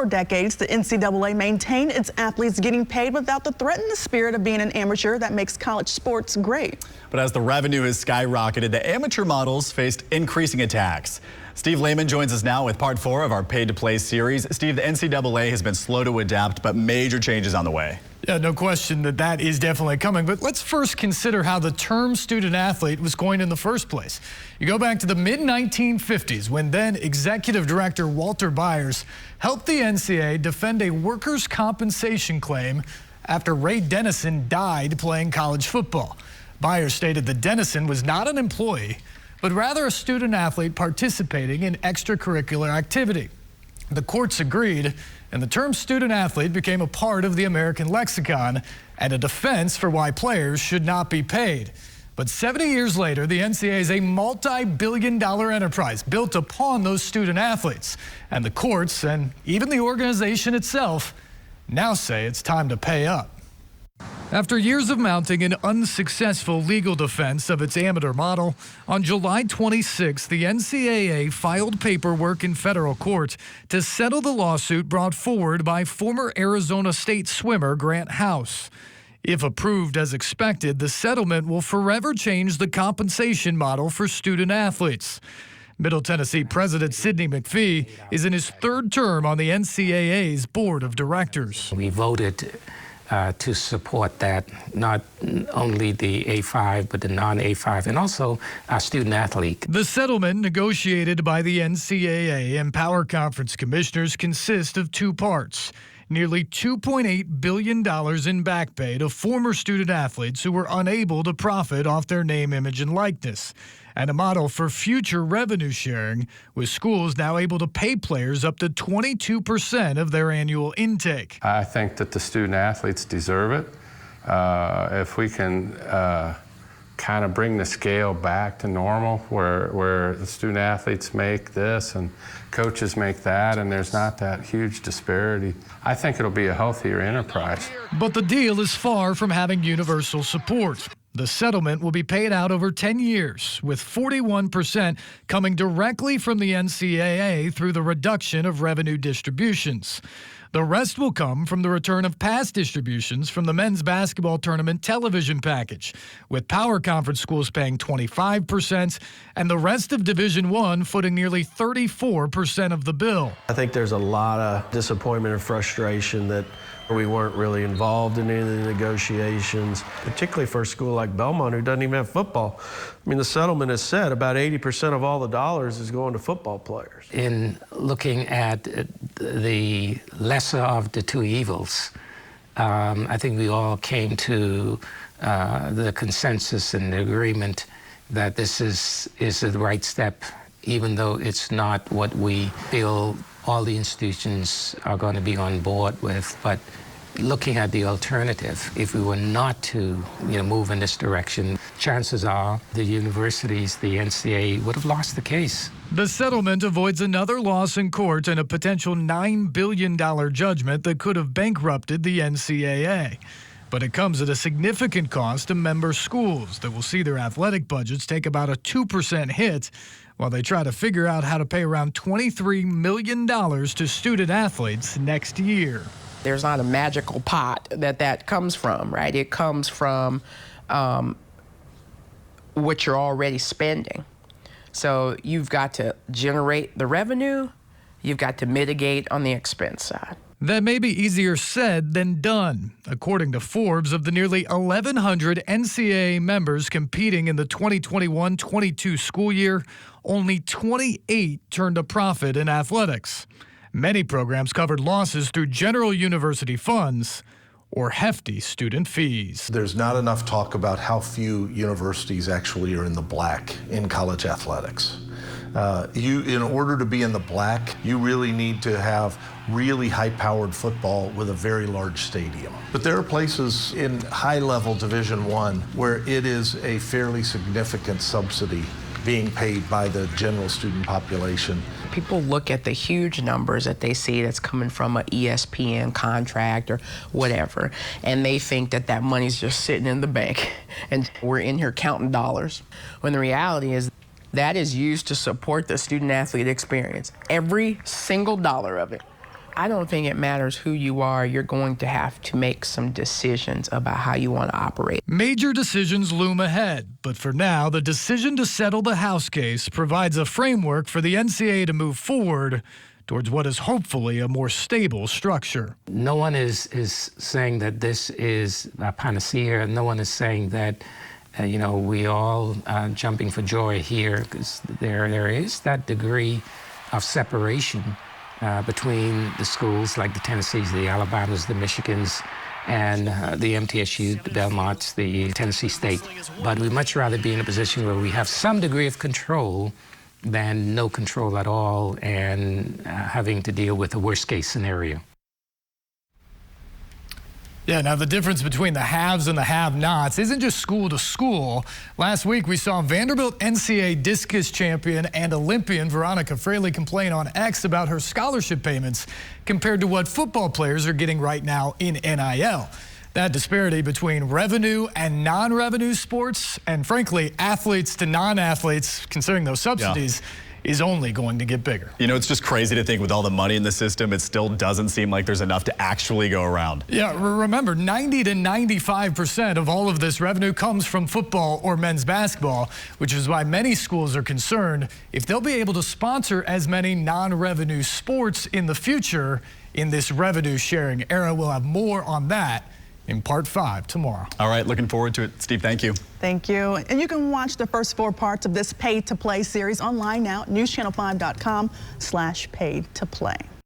For decades, the NCAA maintained its athletes getting paid without the threat and the spirit of being an amateur that makes college sports great. But as the revenue has skyrocketed, the amateur models faced increasing attacks. Steve Lehman joins us now with part 4 of our Paid to Play series. Steve, the NCAA has been slow to adapt, but major changes on the way. Yeah, no question that is definitely coming. But let's first consider how the term student athlete was coined in the first place. You go back to the mid-1950s when then Executive Director Walter Byers helped the NCAA defend a workers' compensation claim after Ray Dennison died playing college football. Byers stated that Dennison was not an employee, but rather a student athlete participating in extracurricular activity. The courts agreed, and the term student athlete became a part of the American lexicon and a defense for why players should not be paid. But 70 years later, the NCAA is a multi-billion-dollar enterprise built upon those student athletes. And the courts and even the organization itself now say it's time to pay up. After years of mounting an unsuccessful legal defense of its amateur model, on July 26, the NCAA filed paperwork in federal court to settle the lawsuit brought forward by former Arizona State swimmer Grant House. If approved as expected, the settlement will forever change the compensation model for student athletes. Middle Tennessee President Sidney McPhee is in his third term on the NCAA's board of directors. We voted to support that, not only the A5, but the non-A5, and also our student athlete. The settlement negotiated by the NCAA and Power Conference commissioners consists of two parts. Nearly $2.8 billion in back pay to former student athletes who were unable to profit off their name, image, and likeness, and a model for future revenue sharing, with schools now able to pay players up to 22% of their annual intake. I think that the student athletes deserve it. If we can kind of bring the scale back to normal, where the student athletes make this and coaches make that, and there's not that huge disparity, I think it'll be a healthier enterprise. But the deal is far from having universal support. The settlement will be paid out over 10 years, with 41% coming directly from the NCAA through the reduction of revenue distributions. The rest will come from the return of past distributions from the men's basketball tournament television package, with Power Conference schools paying 25% and the rest of Division I footing nearly 34% of the bill. I think there's a lot of disappointment and frustration that we weren't really involved in any of the negotiations, particularly for a school like Belmont who doesn't even have football. I mean, the settlement has said about 80% of all the dollars is going to football players. In looking at the lesser of the two evils, I think we all came to the consensus and the agreement that this is the right step, even though it's not what we feel all the institutions are going to be on board with. But looking at the alternative, if we were not to move in this direction, chances are the universities, the NCAA, would have lost the case. The settlement avoids another loss in court and a potential $9 billion judgment that could have bankrupted the NCAA. But it comes at a significant cost to member schools that will see their athletic budgets take about a 2% hit while they try to figure out how to pay around $23 million to student athletes next year. There's not a magical pot that comes from, right? It comes from what you're already spending. So you've got to generate the revenue, you've got to mitigate on the expense side. That may be easier said than done. According to Forbes, of the nearly 1,100 NCAA members competing in the 2021-22 school year, only 28 turned a profit in athletics. Many programs covered losses through general university funds or hefty student fees. There's not enough talk about how few universities actually are in the black in college athletics. In order to be in the black, you really need to have really high-powered football with a very large stadium. But there are places in high-level Division I where it is a fairly significant subsidy being paid by the general student population. People look at the huge numbers that they see that's coming from an ESPN contract or whatever, and they think that that money's just sitting in the bank, and we're in here counting dollars, when the reality is that is used to support the student-athlete experience. Every single dollar of it. I don't think it matters who you are. You're going to have to make some decisions about how you want to operate. Major decisions loom ahead, but for now, the decision to settle the House case provides a framework for the NCAA to move forward towards what is hopefully a more stable structure. No one is saying that this is a panacea. No one is saying that we all jumping for joy here, because there is that degree of separation between the schools like the Tennessees, the Alabamas, the Michigans, and the MTSU, the Belmonts, the Tennessee State. But we'd much rather be in a position where we have some degree of control than no control at all and having to deal with a worst-case scenario. Yeah, now the difference between the haves and the have-nots isn't just school to school. Last week, we saw Vanderbilt NCAA discus champion and Olympian Veronica Fraley complain on X about her scholarship payments compared to what football players are getting right now in NIL. That disparity between revenue and non-revenue sports, and frankly, athletes to non-athletes, considering those subsidies, is only going to get bigger. You know, it's just crazy to think with all the money in the system, it still doesn't seem like there's enough to actually go around. Yeah, remember, 90 to 95% of all of this revenue comes from football or men's basketball, which is why many schools are concerned if they'll be able to sponsor as many non-revenue sports in the future in this revenue-sharing era. We'll have more on that in Part 5 tomorrow. All right, looking forward to it. Steve, thank you. Thank you. And you can watch the first 4 parts of this Paid to Play series online now at newschannel5.com/paid to play.